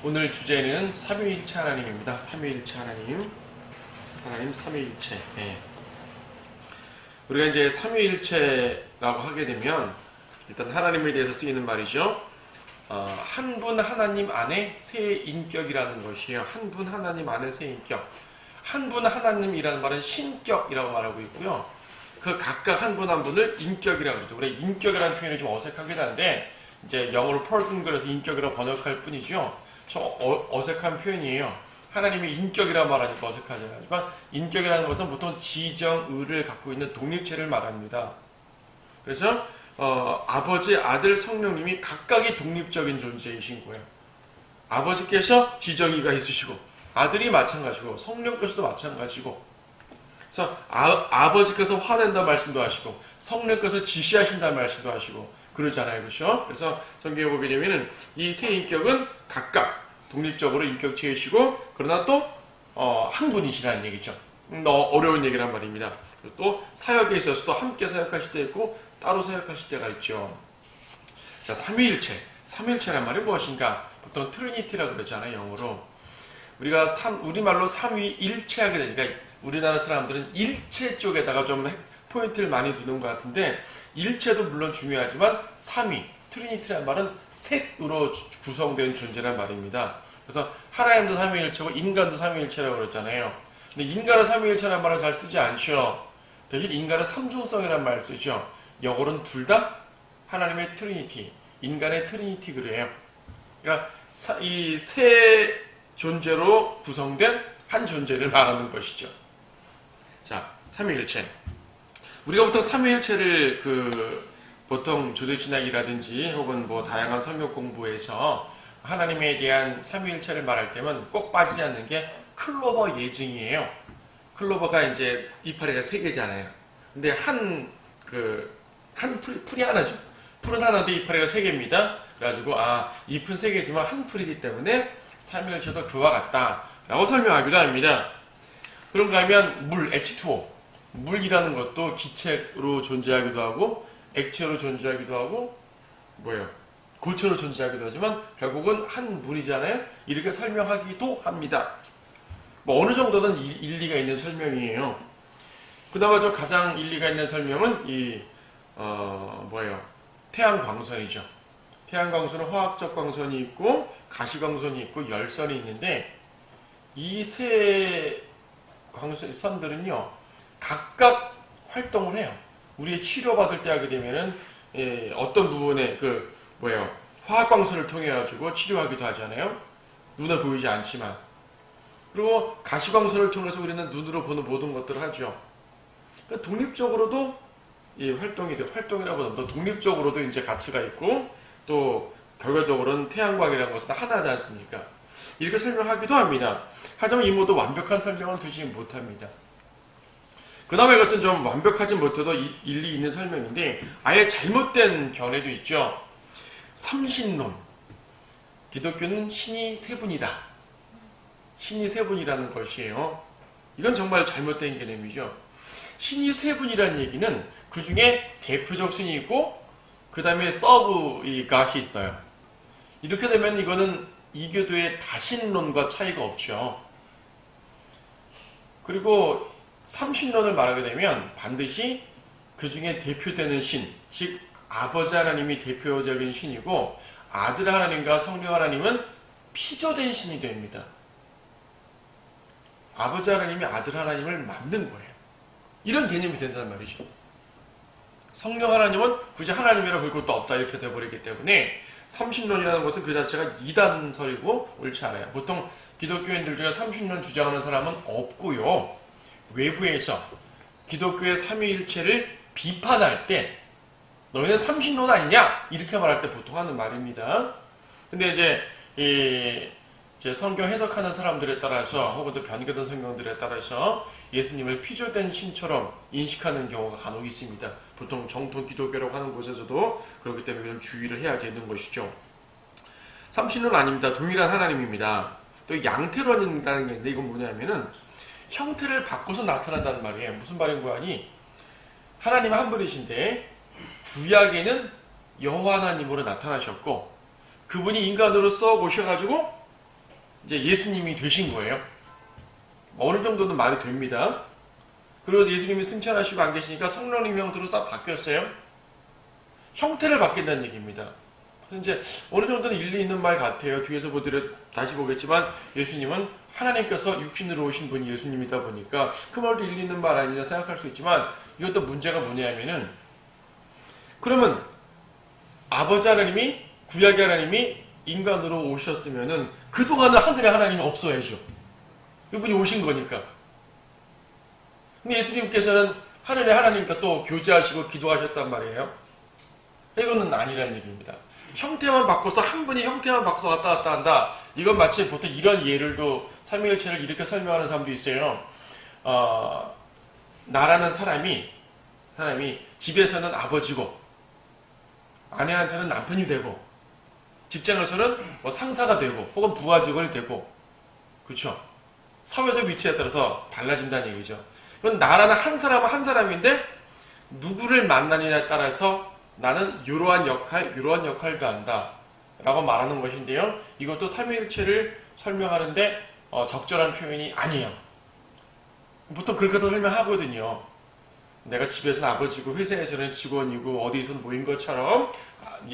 오늘 주제는 삼위일체 하나님입니다. 삼위일체 하나님. 하나님 삼위일체. 예. 우리가 이제 삼위일체라고 하게 되면 일단 하나님에 대해서 쓰이는 말이죠. 한 분 하나님 안에 세 인격이라는 것이에요. 한 분 하나님 안에 세 인격. 한 분 하나님이라는 말은 신격이라고 말하고 있고요. 그 각각 한 분 한 분을 인격이라고 그러죠. 우리 인격이라는 표현이 좀 어색하긴 한데 이제 영어로 person 그래서 인격이라고 번역할 뿐이죠. 좀 어색한 표현이에요. 하나님이 인격이라고 말하니까 어색하잖아요. 하지만 인격이라는 것은 보통 지정의를 갖고 있는 독립체를 말합니다. 그래서 아버지, 아들, 성령님이 각각이 독립적인 존재이신 거예요. 아버지께서 지정의가 있으시고 아들이 마찬가지고 성령께서도 마찬가지고 그래서 아버지께서 화낸다 말씀도 하시고 성령께서 지시하신다 말씀도 하시고 그러잖아요. 그렇죠? 그래서 성경에 보게 되면은 이 세 인격은 각각 독립적으로 인격체이시고 그러나 또 한 분이시라는 얘기죠. 어려운 얘기란 말입니다. 또 사역에 있어서도 함께 사역하실 때 있고 따로 사역하실 때가 있죠. 자, 삼위일체. 삼위일체란 말이 무엇인가? 보통 트리니티라고 그러잖아요. 영어로. 우리가 우리말로 삼위일체하게 되니까 우리나라 사람들은 일체 쪽에다가 좀 포인트를 많이 두는 것 같은데 일체도 물론 중요하지만 삼위, 트리니티라는 말은 셋으로 구성된 존재란 말입니다. 그래서 하나님도 삼위일체고 인간도 삼위일체라고 그랬잖아요. 근데 인간은 삼위일체라는 말을 잘 쓰지 않죠. 대신 인간은 삼중성이라는 말을 쓰죠. 영어로는 둘 다 하나님의 트리니티, 인간의 트리니티 그래요. 그러니까 이 세 존재로 구성된 한 존재를 말하는 것이죠. 자, 삼위일체. 우리가 보통 삼위일체를 보통 조대신학이라든지 혹은 뭐 다양한 성경 공부에서 하나님에 대한 삼위일체를 말할 때면 꼭 빠지지 않는 게 클로버 예증이에요. 클로버가 이제 이파리가 세 개잖아요. 근데 풀이 하나죠. 풀은 하나인데 이파리가 세 개입니다. 그래가지고 잎은 세 개지만 한 풀이기 때문에 삼위일체도 그와 같다라고 설명하기도 합니다. 그런가 하면 물, H2O. 물이라는 것도 기체로 존재하기도 하고 액체로 존재하기도 하고 고체로 존재하기도 하지만 결국은 한 물이잖아요. 이렇게 설명하기도 합니다. 어느 정도는 일리가 있는 설명이에요. 그나마 좀 가장 일리가 있는 설명은 태양광선이죠. 태양광선은 화학적 광선이 있고 가시광선이 있고 열선이 있는데 이 세 선들은요 각각 활동을 해요. 우리 치료받을 때 하게 되면은 어떤 부분에 화학광선을 통해 가지고 치료하기도 하잖아요. 눈에 보이지 않지만. 그리고 가시광선을 통해서 우리는 눈으로 보는 모든 것들을 하죠. 그러니까 독립적으로도 활동이라고 하면 독립적으로도 이제 가치가 있고 또 결과적으로는 태양광이라는 것은 하나지 않습니까? 이렇게 설명하기도 합니다. 하지만 이 모두 완벽한 설명은 되지 못합니다. 그나마 이것은 좀 완벽하지 못해도 일리 있는 설명인데 아예 잘못된 견해도 있죠. 삼신론. 기독교는 신이 세 분이다. 신이 세 분이라는 것이에요. 이건 정말 잘못된 개념이죠. 신이 세 분이라는 얘기는 그 중에 대표적 신이 있고 그 다음에 서브 갓이 있어요. 이렇게 되면 이거는 이교도의 다신론과 차이가 없죠. 그리고 삼신론을 말하게 되면 반드시 그 중에 대표되는 신, 즉 아버지 하나님이 대표적인 신이고 아들 하나님과 성령 하나님은 피조된 신이 됩니다. 아버지 하나님이 아들 하나님을 만든 거예요. 이런 개념이 된단 말이죠. 성령 하나님은 굳이 하나님이라 볼 것도 없다 이렇게 돼버리기 때문에 삼신론이라는 것은 그 자체가 이단설이고 옳지 않아요. 보통 기독교인들 중에 삼신론 주장하는 사람은 없고요. 외부에서 기독교의 삼위일체를 비판할 때 너희는 삼신론 아니냐? 이렇게 말할 때 보통 하는 말입니다. 근데 이제 성경 해석하는 사람들에 따라서 혹은 또 변개된 성경들에 따라서 예수님을 피조된 신처럼 인식하는 경우가 간혹 있습니다. 보통 정통 기독교라고 하는 곳에서도 그렇기 때문에 좀 주의를 해야 되는 것이죠. 삼신론 아닙니다. 동일한 하나님입니다. 또 양태론이라는 게 있는데 이건 뭐냐면은 형태를 바꿔서 나타난다는 말이에요. 무슨 말인고 하니 하나님 한 분이신데 구약에는 여호와 하나님으로 나타나셨고 그분이 인간으로서 오셔가지고 이제 예수님이 되신 거예요. 어느 정도는 말이 됩니다. 그리고 예수님이 승천하시고 안 계시니까 성령님 형태로 싹 바뀌었어요. 형태를 바뀐다는 얘기입니다. 이제 어느 정도는 일리 있는 말 같아요. 뒤에서 다시 보겠지만 예수님은 하나님께서 육신으로 오신 분이 예수님이다 보니까 그 말도 일리 있는 말 아니냐 생각할 수 있지만 이것도 문제가 뭐냐면은 그러면 아버지 하나님이 구약의 하나님이 인간으로 오셨으면은 그동안은 하늘의 하나님이 없어야죠. 이분이 오신 거니까. 근데 예수님께서는 하늘의 하나님과 또 교제하시고 기도하셨단 말이에요. 이거는 아니라는 얘기입니다. 형태만 바꿔서 한 분이 형태만 바꿔서 왔다 갔다 한다. 이건 마치 보통 이런 예를도 삼위일체를 이렇게 설명하는 사람도 있어요. 나라는 사람이 집에서는 아버지고 아내한테는 남편이 되고 직장에서는 뭐 상사가 되고 혹은 부하 직원이 되고 그렇죠. 사회적 위치에 따라서 달라진다는 얘기죠. 그건 나라는 한 사람은 한 사람인데 누구를 만나느냐에 따라서 나는 이러한 역할을 한다 라고 말하는 것인데요. 이것도 삼위일체를 설명하는데 적절한 표현이 아니에요. 보통 그렇게도 설명하거든요. 내가 집에서는 아버지고 회사에서는 직원이고 어디서는 모인 것처럼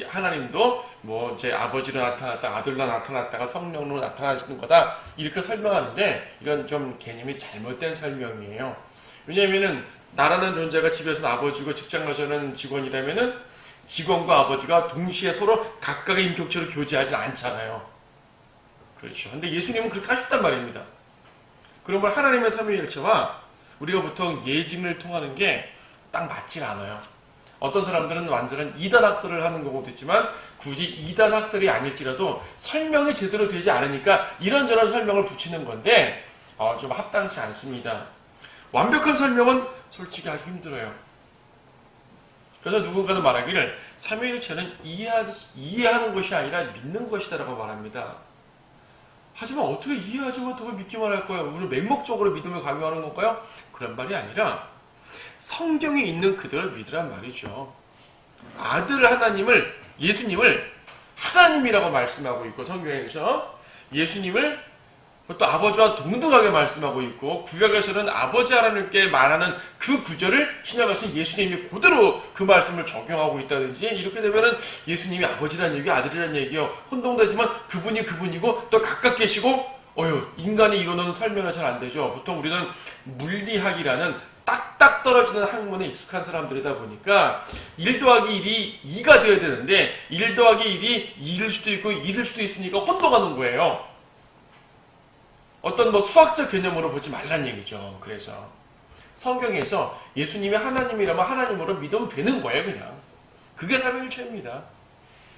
하나님도 뭐 제 아버지로 나타났다가 아들로 나타났다가 성령으로 나타나시는 거다 이렇게 설명하는데 이건 좀 개념이 잘못된 설명이에요. 왜냐하면은 나라는 존재가 집에서는 아버지고 직장 가서는 직원이라면은 직원과 아버지가 동시에 서로 각각의 인격체로 교제하지 않잖아요. 그렇죠. 근데 예수님은 그렇게 하셨단 말입니다. 그러면 하나님의 삼위일체와 우리가 보통 예증을 통하는 게 딱 맞질 않아요. 어떤 사람들은 완전한 이단학설을 하는 경우도 있지만 굳이 이단학설이 아닐지라도 설명이 제대로 되지 않으니까 이런저런 설명을 붙이는 건데 좀 합당치 않습니다. 완벽한 설명은 솔직히 하기 힘들어요. 그래서 누군가는 말하기를 삼위일체는 이해하는 것이 아니라 믿는 것이다 라고 말합니다. 하지만 어떻게 이해하지 못하고 믿기만 할 거예요? 우리는 맹목적으로 믿음을 강요하는 건가요? 그런 말이 아니라 성경에 있는 그대로 믿으란 말이죠. 아들 하나님을 예수님을 하나님이라고 말씀하고 있고 성경에서 예수님을 또 아버지와 동등하게 말씀하고 있고 구약에서는 아버지 하나님께 말하는 그 구절을 신약에서는 예수님이 그대로 그 말씀을 적용하고 있다든지 이렇게 되면은 예수님이 아버지라는 얘기 아들이라는 얘기요 혼동되지만 그분이 그분이고 또 각각 계시고 인간이 이루는 설명은 잘 안 되죠. 보통 우리는 물리학이라는 딱딱 떨어지는 학문에 익숙한 사람들이다 보니까 1 더하기 1이 2가 되어야 되는데 1 더하기 1이 2일 수도 있고 1일 수도 있으니까 혼동하는 거예요. 어떤 수학적 개념으로 보지 말란 얘기죠. 그래서 성경에서 예수님이 하나님이라면 하나님으로 믿으면 되는 거예요. 그냥 그게 삼위일체입니다.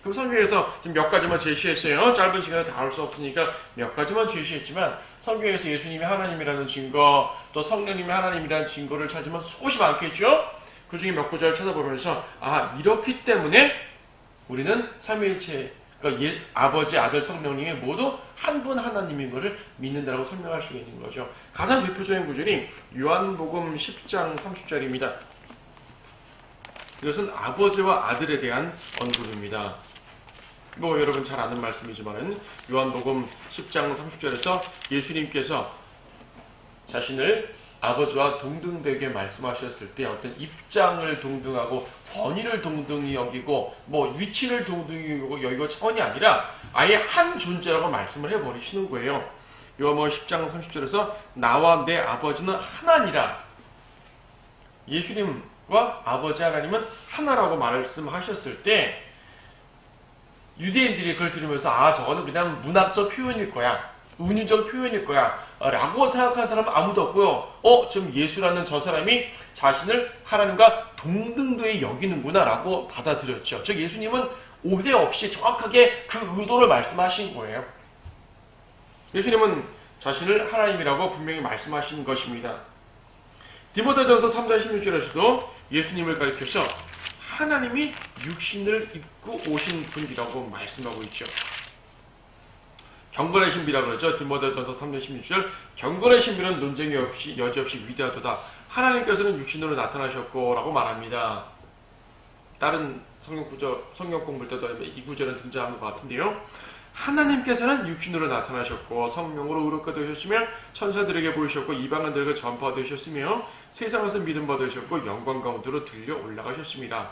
그럼 성경에서 지금 몇 가지만 제시했어요. 짧은 시간에 다 할 수 없으니까 몇 가지만 제시했지만 성경에서 예수님이 하나님이라는 증거 또 성령님이 하나님이라는 증거를 찾으면 수없이 많겠죠. 그 중에 몇 구절 찾아보면서 이렇기 때문에 우리는 삼위일체 그러니까 아버지, 아들, 성령님이 모두 한 분 하나님인 것을 믿는다라고 설명할 수 있는 거죠. 가장 대표적인 구절이 요한복음 10장 30절입니다. 이것은 아버지와 아들에 대한 언급입니다. 여러분 잘 아는 말씀이지만은 요한복음 10장 30절에서 예수님께서 자신을 아버지와 동등되게 말씀하셨을 때 어떤 입장을 동등하고 권위를 동등히 여기고 위치를 동등히 여기고 차원이 아니라 아예 한 존재라고 말씀을 해버리시는 거예요. 요한복음 10장 30절에서 나와 내 아버지는 하나니라. 예수님과 아버지 하나님은 하나라고 말씀하셨을 때 유대인들이 그걸 들으면서 저거는 그냥 문학적 표현일 거야. 은유적 표현일 거야 라고 생각하는 사람은 아무도 없고요. 지금 예수라는 저 사람이 자신을 하나님과 동등도에 여기는구나 라고 받아들였죠. 즉 예수님은 오해 없이 정확하게 그 의도를 말씀하신 거예요. 예수님은 자신을 하나님이라고 분명히 말씀하신 것입니다. 디모데전서 3장 16절에서도 예수님을 가리켜서 하나님이 육신을 입고 오신 분이라고 말씀하고 있죠. 경건의 신비라고 그러죠. 디모데전서 3장 16절 경건의 신비는 논쟁이 없이 여지없이 위대하도다. 하나님께서는 육신으로 나타나셨고 라고 말합니다. 다른 성경 공부할 때도 이 구절은 등장한 것 같은데요. 하나님께서는 육신으로 나타나셨고 성령으로 의롭게 되셨으며 천사들에게 보이셨고 이방인들에게 전파되셨으며 세상에서 믿음 받으셨고 영광 가운데로 들려 올라가셨습니다.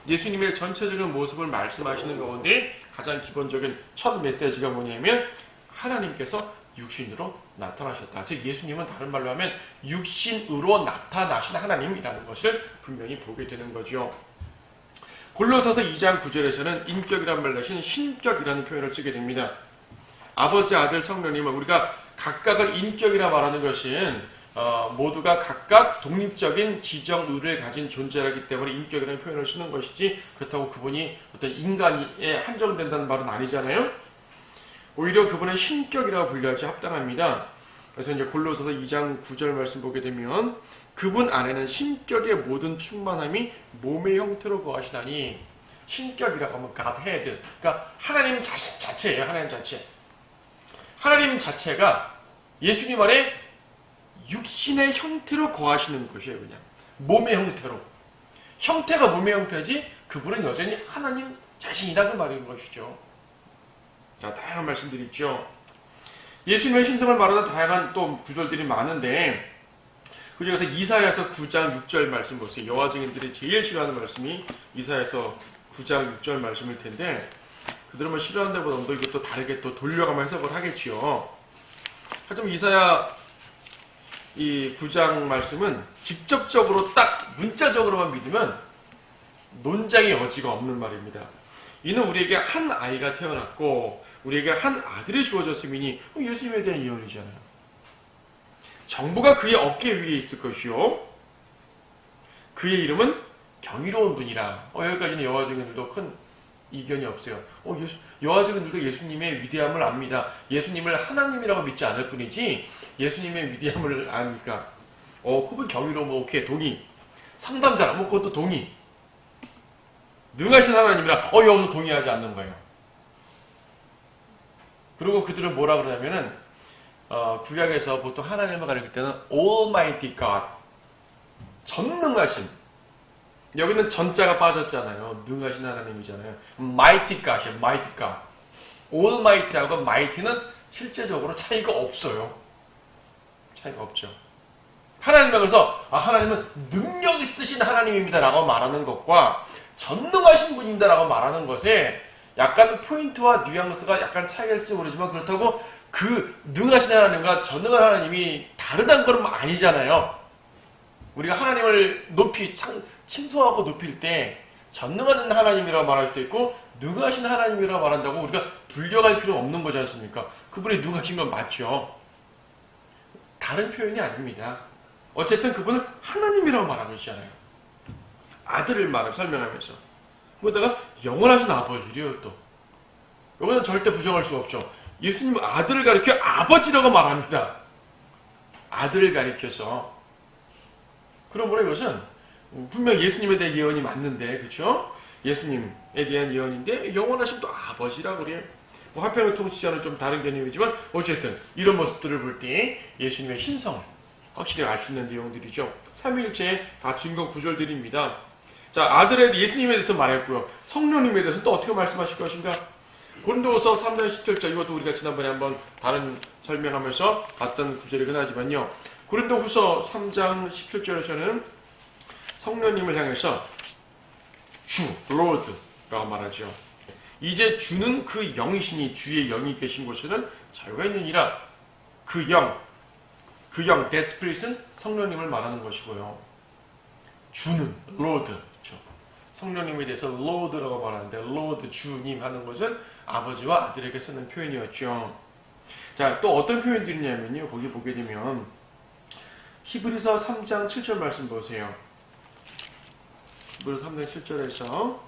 예수님의 전체적인 모습을 말씀하시는 가운데 가장 기본적인 첫 메시지가 뭐냐면 하나님께서 육신으로 나타나셨다. 즉 예수님은 다른 말로 하면 육신으로 나타나신 하나님이라는 것을 분명히 보게 되는 거죠. 골로새서 2장 9절에서는 인격이란 말 대신 신격이라는 표현을 쓰게 됩니다. 아버지, 아들, 성령님은 우리가 각각을 인격이라 말하는 것은 모두가 각각 독립적인 지정의를 가진 존재라기 때문에 인격이라는 표현을 쓰는 것이지 그렇다고 그분이 어떤 인간에 한정된다는 말은 아니잖아요. 오히려 그분은 신격이라고 분류하지 합당합니다. 그래서 이제 골로새서 2장 9절 말씀 보게 되면 그분 안에는 신격의 모든 충만함이 몸의 형태로 거하시다니 신격이라고 하면 Godhead, 그러니까 하나님 자체예요. 하나님 자체. 하나님 자체가 예수님 안에 육신의 형태로 거하시는 것이에요. 그냥 몸의 형태로. 형태가 몸의 형태지 그분은 여전히 하나님 자신이다 그 말인 것이죠. 자, 다양한 말씀들이 있죠. 예수님의 신성을 말하는 다양한 또 구절들이 많은데 그 중에서 이사야서 9장 6절 말씀 보세요. 여호와 증인들이 제일 싫어하는 말씀이 이사야서 9장 6절 말씀일 텐데 그들은 뭐 싫어한다보다도 이것도 다르게 또 돌려가며 해석을 하겠지요. 하지만 이사야 이 9장 말씀은 직접적으로 딱 문자적으로만 믿으면 논쟁의 여지가 없는 말입니다. 이는 우리에게 한 아이가 태어났고 우리에게 한 아들이 주어졌음이니 예수님에 대한 예언이잖아요. 정부가 그의 어깨 위에 있을 것이요 그의 이름은 경이로운 분이라. 여기까지는 여호와 증인들도 큰 이견이 없어요. 여호와 증인들도 예수님의 위대함을 압니다. 예수님을 하나님이라고 믿지 않을 뿐이지 예수님의 위대함을 아니까 그분 경이로운 거 오케이 동의. 상담자라 그것도 동의. 능하신 하나님이라 여기서 동의하지 않는 거예요. 그리고 그들은 뭐라 그러냐면은 구약에서 보통 하나님을 가리킬 때는 Almighty God, 전능하신. 여기는 전자가 빠졌잖아요. 능하신 하나님이잖아요. Mighty God이에요. Mighty God. Almighty하고 Mighty는 실제적으로 차이가 없어요. 차이가 없죠. 하나님을 그래서 하나님은 능력 있으신 하나님입니다 라고 말하는 것과 전능하신 분입니다 라고 말하는 것에 약간 포인트와 뉘앙스가 약간 차이가 있을지 모르지만 그렇다고 그 능하신 하나님과 전능한 하나님이 다르다는 건 아니잖아요. 우리가 하나님을 높이 칭송하고 높일 때 전능한 하나님이라고 말할 수도 있고 능하신 하나님이라고 말한다고 우리가 불려갈 필요 없는 거지 않습니까? 그분이 능하신 건 맞죠. 다른 표현이 아닙니다. 어쨌든 그분은 하나님이라고 말하고 있잖아요. 아들을 설명하면서 거기다가 영원하신 아버지래요. 또 이거는 절대 부정할 수가 없죠. 예수님은 아들을 가리켜 아버지라고 말합니다. 아들을 가리켜서. 그러므로 이것은 분명 예수님에 대한 예언이 맞는데, 그렇죠? 예수님에 대한 예언인데 영원하신 또 아버지라고 그래요. 화평의 통치자는 좀 다른 개념이지만 어쨌든 이런 모습들을 볼 때 예수님의 신성을 확실히 알 수 있는 내용들이죠. 삼위일체의 다 증거 구절들입니다. 자, 아들의 예수님에 대해서 말했고요. 성령님에 대해서 또 어떻게 말씀하실 것인가? 고린도후서 3장 17절, 이것도 우리가 지난번에 한번 다른 설명하면서 봤던 구절이긴 하지만요. 고린도후서 3장 17절에서는 성령님을 향해서 주, Lord라고 말하죠. 이제 주는 그 영이시니 주의 영이 계신 곳에는 자유가 있느니라. 그 영, that Spirit은 성령님을 말하는 것이고요. 주는 Lord, 그렇죠. 성령님에 대해서 Lord라고 말하는데 Lord, 주님 하는 것은 아버지와 아들에게 쓰는 표현이었죠. 자, 또 어떤 표현들이 있냐면요. 거기 보게 되면 히브리서 3장 7절 말씀 보세요. 히브리서 3장 7절에서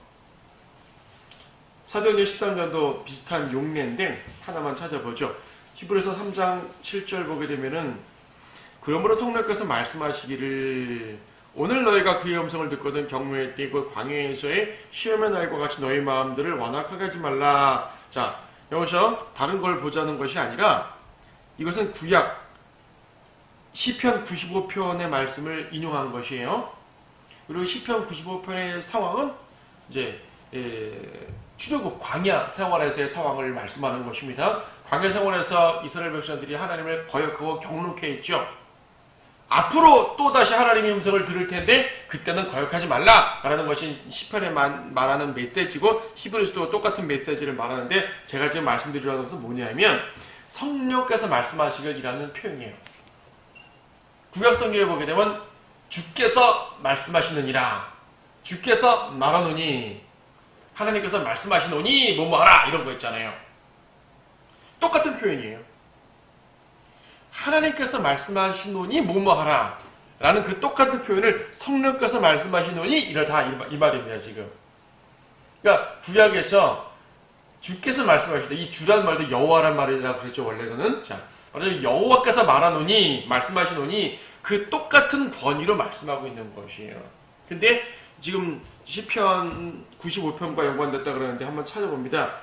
사도행전 13장도 비슷한 용례인데 하나만 찾아보죠. 히브리서 3장 7절 보게 되면은 그러므로 성령께서 말씀하시기를 오늘 너희가 그의 음성을 듣거든 경외의 때 그 광야에서의 시험의 날과 같이 너희 마음들을 완악하게 하지 말라. 자, 여기서 다른 걸 보자는 것이 아니라 이것은 구약 시편 95편의 말씀을 인용한 것이에요. 그리고 시편 95편의 상황은 이제 출애굽 광야 생활에서의 상황을 말씀하는 것입니다. 광야 생활에서 이스라엘 백성들이 하나님을 거역하고 경록해 있죠. 앞으로 또다시 하나님의 음성을 들을 텐데 그때는 거역하지 말라라는 것이 시편에 말하는 메시지고 히브리서도 똑같은 메시지를 말하는데 제가 지금 말씀드리려는 것은 뭐냐면 성령께서 말씀하시길이라는 표현이에요. 구약성경에 보게 되면 주께서 말씀하시느니라, 주께서 말하노니, 하나님께서 말씀하시노니 뭐뭐하라 이런 거 있잖아요. 똑같은 표현이에요. 하나님께서 말씀하시노니 뭐뭐하라 라는 그 똑같은 표현을 성령께서 말씀하시노니 이러다 이 말입니다. 지금 그러니까 구약에서 주께서 말씀하시다, 이 주란 말도 여호와란 말이라고 그랬죠. 원래는 자, 여호와께서 말하노니 말씀하시노니 그 똑같은 권위로 말씀하고 있는 것이에요. 근데 지금 시편 95편과 연관됐다 그러는데 한번 찾아봅니다.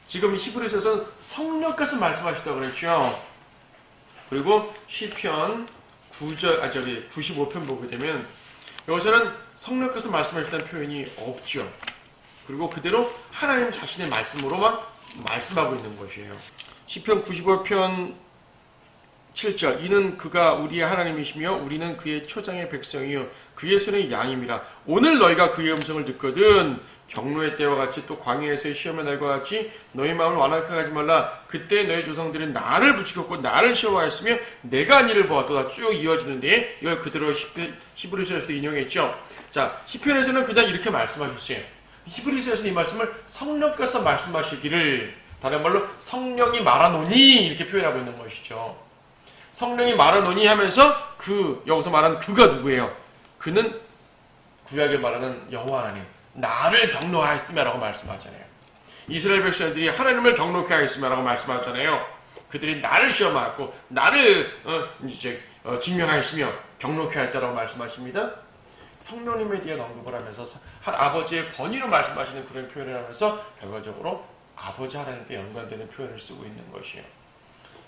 지금 히브리서에서는 성령께서 말씀하셨다고 그랬죠. 그리고 시편 95편 보게 되면 여기서는 성령께서 말씀하셨다는 표현이 없죠. 그리고 그대로 하나님 자신의 말씀으로만 말씀하고 있는 것이에요. 시편 95편 7절 이는 그가 우리의 하나님이시며 우리는 그의 초장의 백성이요 그의 손의 양임이라. 오늘 너희가 그의 음성을 듣거든 경로의 때와 같이 또 광야에서의 시험의 날과 같이 너희 마음을 완악하게 하지 말라. 그때 너희 조상들은 나를 부추겼고 나를 시험하였으며 내가 이를 보았도다. 쭉 이어지는데 이걸 그대로 히브리서에서도 인용했죠. 자, 시편에서는 그냥 이렇게 말씀하셨어요. 히브리서에서는 이 말씀을 성령께서 말씀하시기를, 다른 말로 성령이 말하노니 이렇게 표현하고 있는 것이죠. 성령이 말하노니 하면서 여기서 말하는 그가 누구예요? 그는 구약에 말하는 여호와 하나님, 나를 경노하였으며 라고 말씀하잖아요. 이스라엘 백성들이 하나님을 경노케 하였으며 라고 말씀하잖아요. 그들이 나를 시험하였고 나를 증명하였으며 경노케 하였다라고 말씀하십니다. 성령님에 대한 언급을 하면서 아버지의 권위로 말씀하시는 그런 표현을 하면서 결과적으로 아버지 하나님께 연관되는 표현을 쓰고 있는 것이에요.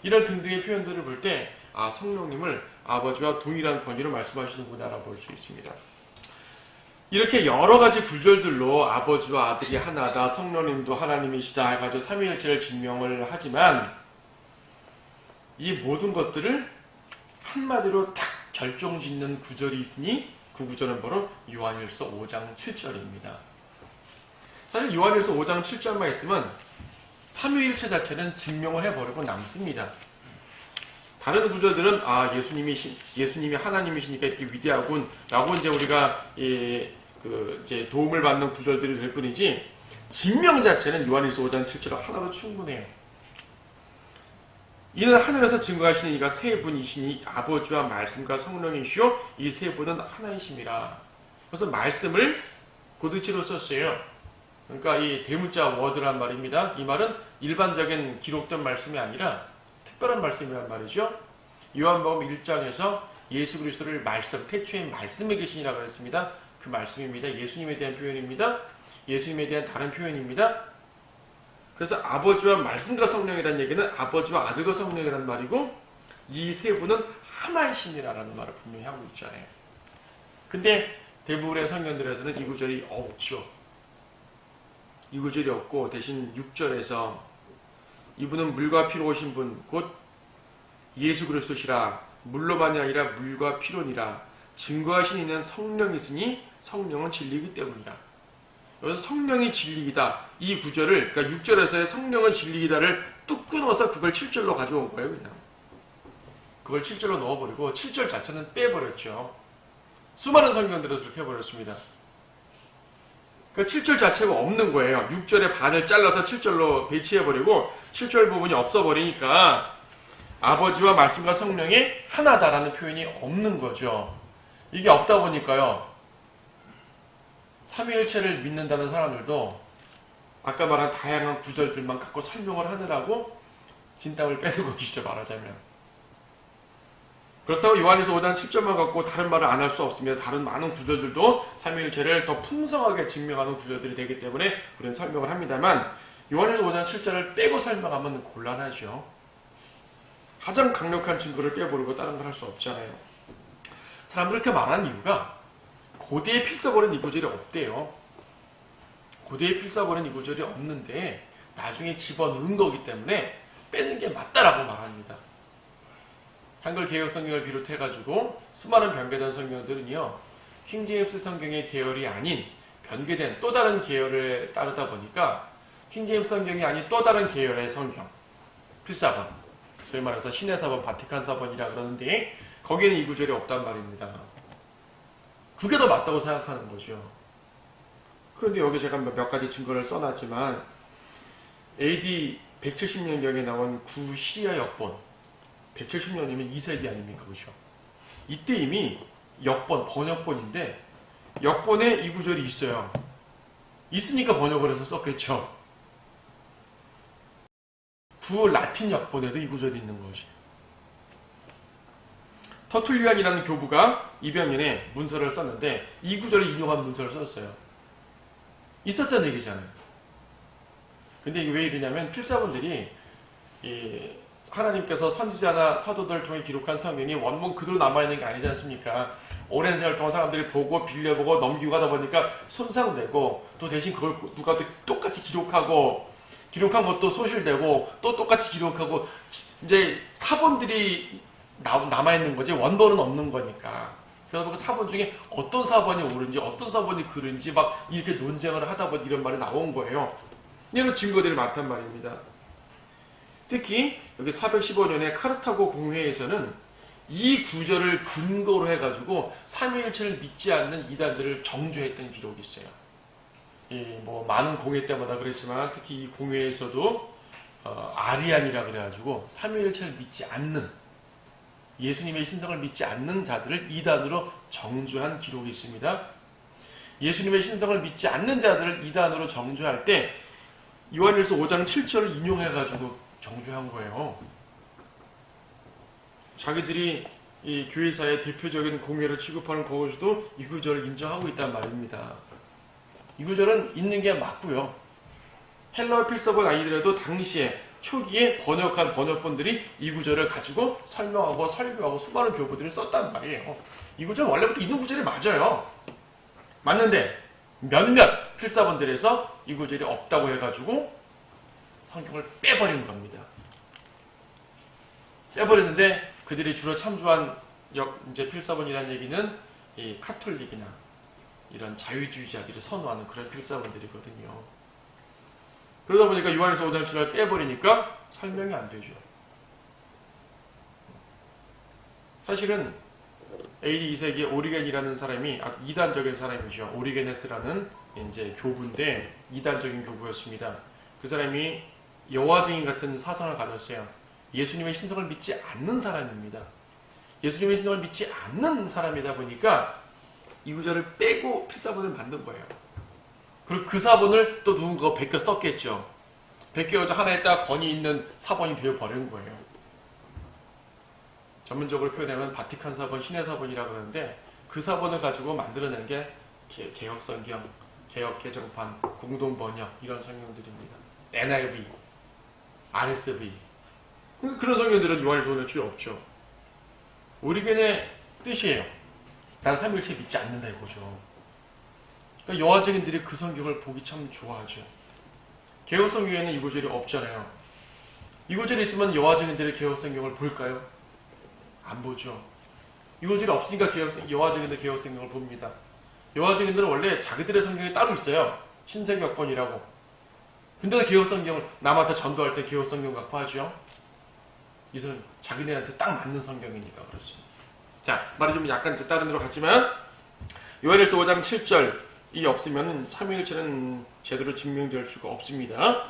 이런 등등의 표현들을 볼 때 성령님을 아버지와 동일한 권위로 말씀하시는구나 라고 볼 수 있습니다. 이렇게 여러 가지 구절들로 아버지와 아들이 하나다, 성령님도 하나님이시다 해가지고 삼위일체를 증명을 하지만 이 모든 것들을 한마디로 딱 결정짓는 구절이 있으니 그 구절은 바로 요한일서 5장 7절입니다. 사실 요한일서 5장 7절만 있으면 삼위일체 자체는 증명을 해버리고 남습니다. 다른 구절들은 예수님이 하나님이시니까 이렇게 위대하군 라고 이제 우리가 이제 도움을 받는 구절들이 될 뿐이지 증명 자체는 요한일서 5장 7절 하나로 충분해요. 이는 하늘에서 증거하시는 이가 세 분이시니 아버지와 말씀과 성령이시요 이 세 분은 하나이심이라. 그래서 말씀을 고득치로 썼어요. 그러니까 이 대문자 워드란 말입니다. 이 말은 일반적인 기록된 말씀이 아니라 특별한 말씀이란 말이죠. 요한복음 1장에서 예수 그리스도를 말씀, 태초에 말씀에 계시니라고 했습니다. 그 말씀입니다. 예수님에 대한 표현입니다. 예수님에 대한 다른 표현입니다. 그래서 아버지와 말씀과 성령이라는 얘기는 아버지와 아들과 성령이라는 말이고 이 세 분은 하나이시니라는 말을 분명히 하고 있잖아요. 근데 대부분의 성경들에서는 이 구절이 없죠. 이 구절이 없고 대신 6절에서 이분은 물과 피로 오신 분 곧 예수 그리스도시라. 물로만이 아니라 물과 피로니라. 증거하신 이는 성령이시니 성령은 진리이기 때문이라. 여기서 성령이 진리이다. 이 구절을, 그러니까 6절에서의 성령은 진리이다를 뚝 끊어서 그걸 7절로 가져온 거예요. 그냥 그걸 7절로 넣어버리고 7절 자체는 빼버렸죠. 수많은 성경들은 그렇게 해버렸습니다. 그 7절 자체가 없는 거예요. 6절의 반을 잘라서 7절로 배치해버리고 7절 부분이 없어버리니까 아버지와 말씀과 성령이 하나다라는 표현이 없는 거죠. 이게 없다 보니까요. 삼위일체를 믿는다는 사람들도 아까 말한 다양한 구절들만 갖고 설명을 하느라고 진땀을 빼는 것이죠. 말하자면. 그렇다고 요한일서 5장 7절만 갖고 다른 말을 안 할 수 없습니다. 다른 많은 구절들도 삼위일체를 더 풍성하게 증명하는 구절들이 되기 때문에 우리는 설명을 합니다만 요한일서 5장 7절을 빼고 설명하면 곤란하죠. 가장 강력한 증거를 빼버리고 다른 걸 할 수 없잖아요. 사람들이 그렇게 말하는 이유가 고대에 필사거리는 이 구절이 없대요. 고대의 필사본은 이 구절이 없는데 나중에 집어넣은 거기 때문에 빼는 게 맞다라고 말합니다. 한글 개역 성경을 비롯해가지고 수많은 변개된 성경들은요, 킹제임스 성경의 계열이 아닌 변개된 또 다른 계열을 따르다 보니까 킹제임스 성경이 아닌 또 다른 계열의 성경, 필사본, 소위 말해서 신의 사본, 바티칸 사본이라 그러는데 거기에는 이 구절이 없단 말입니다. 그게 더 맞다고 생각하는 거죠. 그런데 여기 제가 몇 가지 증거를 써놨지만 AD 170년경에 나온 구시리아 역본, 170년이면 2세기 아닙니까? 그죠? 이때 이미 역본, 번역본인데 역본에 이 구절이 있어요. 있으니까 번역을 해서 썼겠죠. 라틴 역본에도 이 구절이 있는 것이에요. 터툴리안이라는 교부가 이병년에 문서를 썼는데 이 구절을 인용한 문서를 썼어요. 있었다는 얘기잖아요. 근데 이게 왜 이러냐면 필사본들이 하나님께서 선지자나 사도들을 통해 기록한 성경이 원문 그대로 남아있는 게 아니지 않습니까? 오랜 세월 동안 사람들이 보고 빌려보고 넘기고 하다 보니까 손상되고 또 대신 그걸 누가 또 똑같이 기록하고 기록한 것도 소실되고 또 똑같이 기록하고 이제 사본들이 남아있는 거지 원본은 없는 거니까. 그래서 그 사본 중에 어떤 사본이 옳은지 어떤 사본이 그른지 막 이렇게 논쟁을 하다 보니 이런 말이 나온 거예요. 이런 증거들이 많단 말입니다. 특히 여기 415년에 카르타고 공회에서는 이 구절을 근거로 해가지고 삼위일체를 믿지 않는 이단들을 정죄했던 기록이 있어요. 많은 공회 때마다 그랬지만 특히 이 공회에서도 아리안이라 그래가지고 삼위일체를 믿지 않는 예수님의 신성을 믿지 않는 자들을 이단으로 정죄한 기록이 있습니다. 예수님의 신성을 믿지 않는 자들을 이단으로 정죄할 때 요한일서 5장 7절을 인용해가지고 정죄한 거예요. 자기들이 이 교회사의 대표적인 공회를 취급하는 거기서도 이 구절을 인정하고 있단 말입니다. 이 구절은 있는 게 맞고요. 헬라어 필사본 아니더라도 당시에 초기에 번역한 번역본들이 이 구절을 가지고 설명하고 설교하고 수많은 교부들이 썼단 말이에요. 이 구절은 원래부터 있는 구절이 맞아요. 맞는데 몇몇 필사본들에서 이 구절이 없다고 해가지고 성경을 빼버린 겁니다. 빼버렸는데 그들이 주로 참조한 이제 필사본이라는 얘기는 이 카톨릭이나 이런 자유주의자들이 선호하는 그런 필사본들이거든요. 그러다 보니까 요한일서 5장 7절 빼버리니까 설명이 안 되죠. 사실은 AD 2세기에 오리겐이라는 사람이 이단적인 사람이죠. 오리게네스라는 이제 교부인데 이단적인 교부였습니다. 그 사람이 여호와 증인 같은 사상을 가졌어요. 예수님의 신성을 믿지 않는 사람입니다. 예수님의 신성을 믿지 않는 사람이다 보니까 이 구절을 빼고 필사본을 만든 거예요. 그리고 그 사본을 또 누군가가 베껴 썼겠죠. 베껴서 하나에 딱 권위 있는 사본이 되어버리는 거예요. 전문적으로 표현하면 바티칸 사본, 신의 사본이라고 하는데 그 사본을 가지고 만들어낸 게 개혁성경, 개혁개정판, 공동번역 이런 성경들입니다. NIV, RSV 그런 성경들은 요한일서 오늘 필요 없죠. 오리겐의 뜻이에요. 난 삼위일체 믿지 않는다 이거죠. 그러니까 여호와 증인들이 그 성경을 보기 참 좋아하죠. 개혁성경에는 이 구절이 없잖아요. 이 구절이 있으면 여호와 증인들의 개혁성경을 볼까요? 안 보죠. 이 구절이 없으니까 여호와 증인들 개혁성경을 봅니다. 여호와 증인들은 원래 자기들의 성경이 따로 있어요. 신세계역본이라고. 근데 개혁성경을 남한테 전도할 때 개혁성경 갖고 하죠. 이건 자기네한테 딱 맞는 성경이니까 그렇습니다. 자, 말이 좀 약간 다른 데로 갔지만 요한일서 5장 7절이 없으면 삼위일체는 제대로 증명될 수가 없습니다.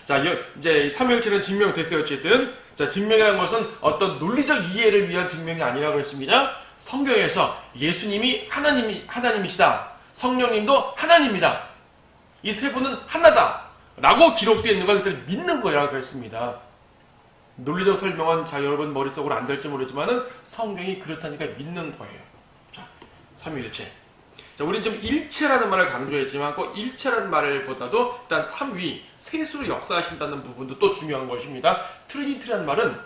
자, 이제 삼위일체는 증명됐어요. 어쨌든 자, 증명이라는 것은 어떤 논리적 이해를 위한 증명이 아니라고 했습니다. 성경에서 예수님이 하나님이시다. 성령님도 하나님이다. 이 세 분은 하나다. 라고 기록되어 있는 걸 그들을 믿는 거라고 그랬습니다. 논리적 설명은 여러분 머릿속으로 안 될지 모르지만은 성경이 그렇다니까 믿는 거예요. 자, 삼위일체. 자, 우리는 좀 일체라는 말을 강조했지만 꼭 일체라는 말보다도 일단 삼위, 셋으로 역사하신다는 부분도 또 중요한 것입니다. 트리니티라는 말은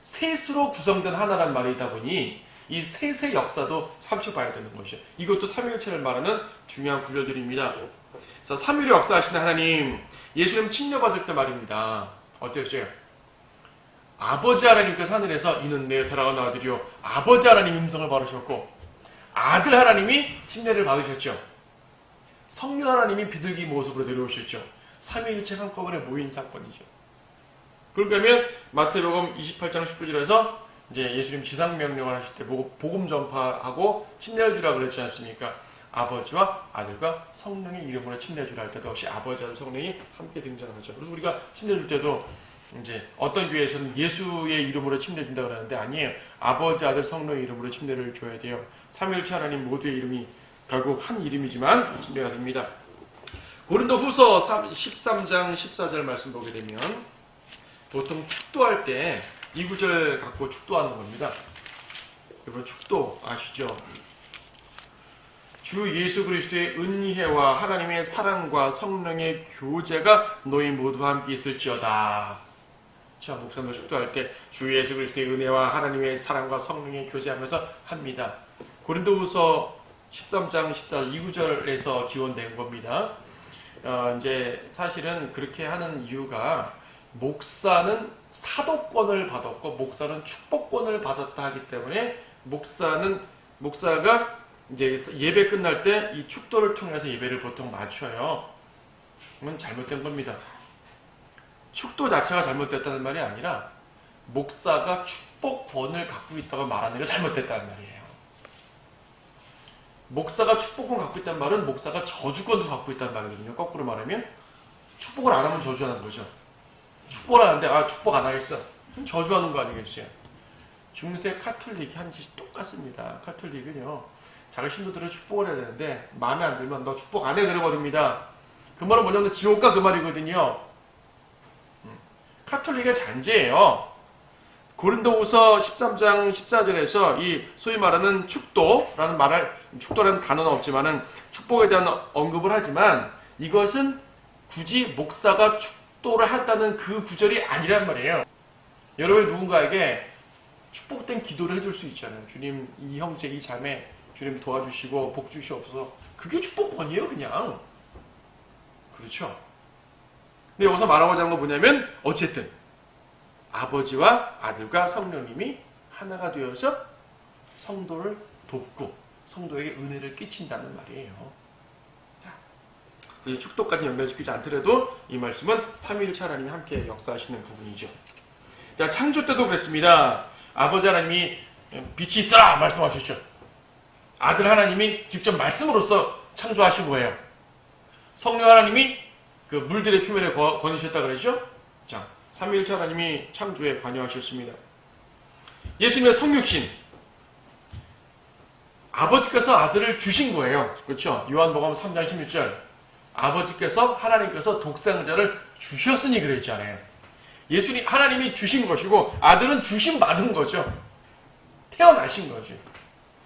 셋으로 구성된 하나라는 말이다 보니 이 셋의 역사도 살펴봐야 되는 것이죠. 이것도 삼위일체를 말하는 중요한 구절들입니다. 그래서 삼위일의 역사하시는 하나님, 예수님 침례받을 때 말입니다. 어땠어요? 아버지 하나님께서 하늘에서 이는 내 사랑하는 아들이요, 아버지 하나님 음성을 받으셨고, 아들 하나님이 침례를 받으셨죠. 성령 하나님이 비둘기 모습으로 내려오셨죠. 삼위일체 한꺼번에 모인 사건이죠. 그러니까 마태복음 28장 19절에서 이제 예수님 지상명령을 하실 때 복음 전파하고 침례를 주라 그랬지 않습니까? 아버지와 아들과 성령의 이름으로 침례 주라 할 때도 역시 아버지, 아들, 성령이 함께 등장하죠. 그래서 우리가 침례 줄 때도 이제 어떤 교회에서는 예수의 이름으로 침례 준다 그러는데 아니에요. 아버지, 아들, 성령의 이름으로 침례를 줘야 돼요. 삼위일체 하나님 모두의 이름이 결국 한 이름이지만 침례가 됩니다. 고린도후서 13장 14절 말씀 보게 되면 보통 축도할 때 이 구절 갖고 축도하는 겁니다. 여러분 축도 아시죠? 주 예수 그리스도의 은혜와 하나님의 사랑과 성령의 교제가 너희 모두와 함께 있을지어다. 자, 목사님들 축도할 때 주 예수 그리스도의 은혜와 하나님의 사랑과 성령의 교제하면서 합니다. 고린도후서 13장 14절 이 구절에서 기원된 겁니다. 이제 사실은 그렇게 하는 이유가 목사는 사도권을 받았고 목사는 축복권을 받았다 하기 때문에 목사가 이제 예배 끝날 때 이 축도를 통해서 예배를 보통 맞춰요. 그건 잘못된 겁니다. 축도 자체가 잘못됐다는 말이 아니라 목사가 축복권을 갖고 있다고 말하는 게 잘못됐다는 말이에요. 목사가 축복권 갖고 있다는 말은 목사가 저주권도 갖고 있다는 말이거든요. 거꾸로 말하면 축복을 안 하면 저주하는 거죠. 축복을 하는데 축복 안 하겠어. 그럼 저주하는 거 아니겠어요. 중세 카톨릭이 한 짓이 똑같습니다. 카톨릭은요, 자기 신도들은 축복을 해야 되는데 마음에 안 들면 너 축복 안 해 그래버립니다. 그 말은 뭐냐면 지옥 가 그 말이거든요. 카톨릭의 잔재예요. 고린도후서 13장 14절에서 이 소위 말하는 축도라는 단어는 없지만은 축복에 대한 언급을 하지만 이것은 굳이 목사가 축도를 한다는 그 구절이 아니란 말이에요. 여러분이 누군가에게 축복된 기도를 해줄 수 있잖아요. 주님, 이 형제, 이 자매 주님 도와주시고 복 주시옵소서. 그게 축복권이에요, 그냥. 그렇죠? 근데 여기서 말하고자 하는 건 뭐냐면 어쨌든 아버지와 아들과 성령님이 하나가 되어서 성도를 돕고 성도에게 은혜를 끼친다는 말이에요. 이 축도까지 연결시키지 않더라도 이 말씀은 삼위일체 하나님이 함께 역사하시는 부분이죠. 자, 창조 때도 그랬습니다. 아버지 하나님이 빛이 있어라 말씀하셨죠. 아들 하나님이 직접 말씀으로써 창조하신 거예요. 성령 하나님이 그 물들의 표면에 거니셨다 그러죠. 자, 삼위일체 하나님이 창조에 관여하셨습니다. 예수님의 성육신, 아버지께서 아들을 주신 거예요. 그렇죠? 요한복음 3장 16절 아버지께서 하나님께서 독생자를 주셨으니 그랬잖아요. 예수님 하나님이 주신 것이고 아들은 주신 받은 거죠. 태어나신 거죠.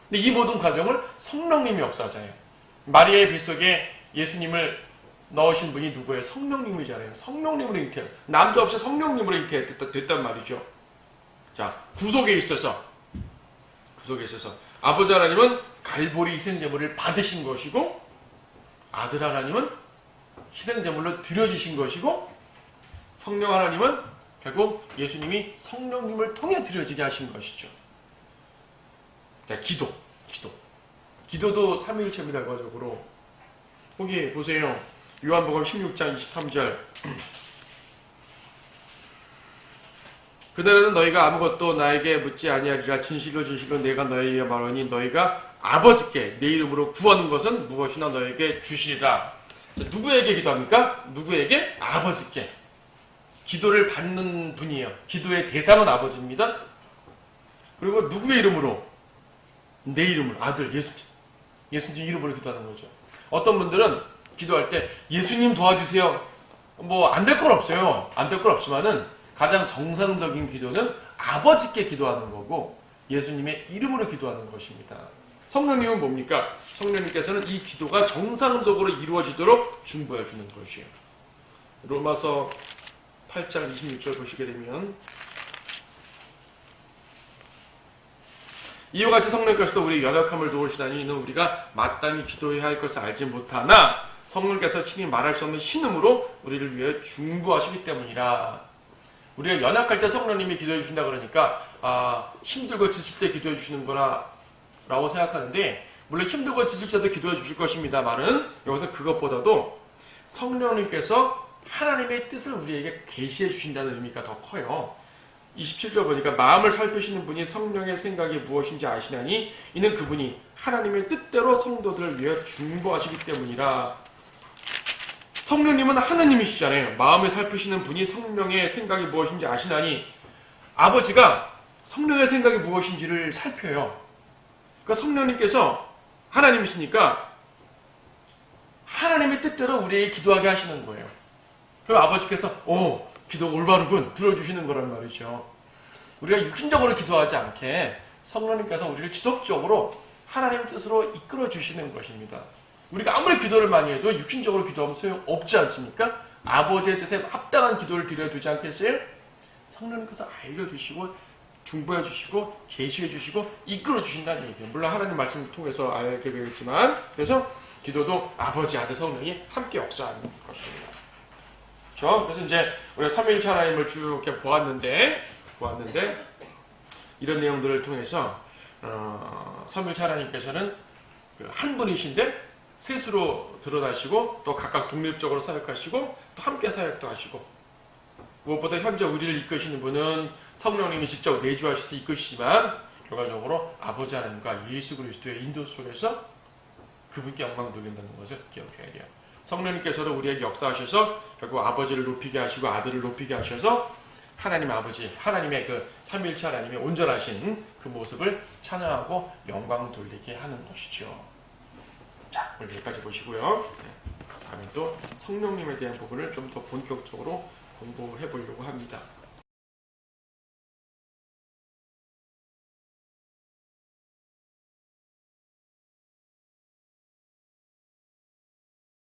근데 이 모든 과정을 성령님이 역사하잖아요. 마리아의 뱃속에 예수님을 넣으신 분이 누구예요? 성령님이잖아요. 성령님으로 잉태, 남자 없이 성령님으로 잉태됐단 말이죠. 자, 구속에 있어서 아버지 하나님은 갈보리 희생제물을 받으신 것이고 아들 하나님은 희생제물로 드려지신 것이고 성령 하나님은 결국 예수님이 성령님을 통해 드려지게 하신 것이죠. 자, 기도도 삼위일체입니다. 결과적으로 거기 보세요. 요한복음 16장 23절 그날에는 너희가 아무것도 나에게 묻지 아니하리라. 진실로 내가 너희에게 말하니 너희가 아버지께 내 이름으로 구하는 것은 무엇이나 너희에게 주시리라. 누구에게 기도합니까? 누구에게? 아버지께. 기도를 받는 분이에요. 기도의 대상은 아버지입니다. 그리고 누구의 이름으로? 내 이름으로. 아들, 예수님 이름으로 기도하는 거죠. 어떤 분들은 기도할 때 예수님 도와주세요. 뭐 안 될 건 없어요. 안 될 건 없지만은 가장 정상적인 기도는 아버지께 기도하는 거고 예수님의 이름으로 기도하는 것입니다. 성령님은 뭡니까? 성령님께서는 이 기도가 정상적으로 이루어지도록 중보해 주는 것이에요. 로마서 8장 26절 보시게 되면 이와 같이 성령께서도 우리 연약함을 도우시다니 이는 우리가 마땅히 기도해야 할 것을 알지 못하나 성령께서 친히 말할 수 없는 신음으로 우리를 위해 중보하시기 때문이라. 우리가 연약할 때 성령님이 기도해 주신다 그러니까 힘들고 지칠 때 기도해 주시는 거라 라고 생각하는데, 물론 힘들고 지칠 때도 기도해 주실 것입니다만은 여기서 그것보다도 성령님께서 하나님의 뜻을 우리에게 계시해 주신다는 의미가 더 커요. 27절 보니까 마음을 살피시는 분이 성령의 생각이 무엇인지 아시나니 이는 그분이 하나님의 뜻대로 성도들을 위해 중보하시기 때문이라. 성령님은 하나님이시잖아요. 마음을 살피시는 분이 성령의 생각이 무엇인지 아시나니, 아버지가 성령의 생각이 무엇인지를 살펴요. 그러니까 성령님께서 하나님이시니까 하나님의 뜻대로 우리에게 기도하게 하시는 거예요. 그럼 아버지께서 기도 올바르군 들어주시는 거란 말이죠. 우리가 육신적으로 기도하지 않게 성령님께서 우리를 지속적으로 하나님의 뜻으로 이끌어 주시는 것입니다. 우리가 아무리 기도를 많이 해도 육신적으로 기도하면 소용없지 않습니까? 아버지의 뜻에 합당한 기도를 드려야 되지 않겠어요? 성령님께서 알려주시고 중보해 주시고 계시해 주시고 이끌어 주신다는 얘기예요. 물론 하나님 말씀을 통해서 알게 되겠지만, 그래서 기도도 아버지, 아들, 성령이 함께 역사하는 것입니다. 그렇죠? 그래서 이제 우리가 삼위일체 하나님을 쭉 이렇게 보았는데 이런 내용들을 통해서 삼위일체 하나님께서는 한 분이신데 셋으로 드러나시고 또 각각 독립적으로 사역하시고 또 함께 사역도 하시고, 무엇보다 현재 우리를 이끄시는 분은 성령님이 직접 내주하셔서 이끄시지만 결과적으로 아버지 하나님과 예수 그리스도의 인도 속에서 그분께 영광 돌린다는 것을 기억해야 돼요. 성령님께서도 우리에게 역사하셔서 결국 아버지를 높이게 하시고 아들을 높이게 하셔서 하나님 아버지, 하나님의 그 삼위일체 하나님의 온전하신 그 모습을 찬양하고 영광 돌리게 하는 것이죠. 자, 오늘 여기까지 보시고요. 다음에 또 성령님에 대한 부분을 좀 더 본격적으로 공부해 보려고 합니다.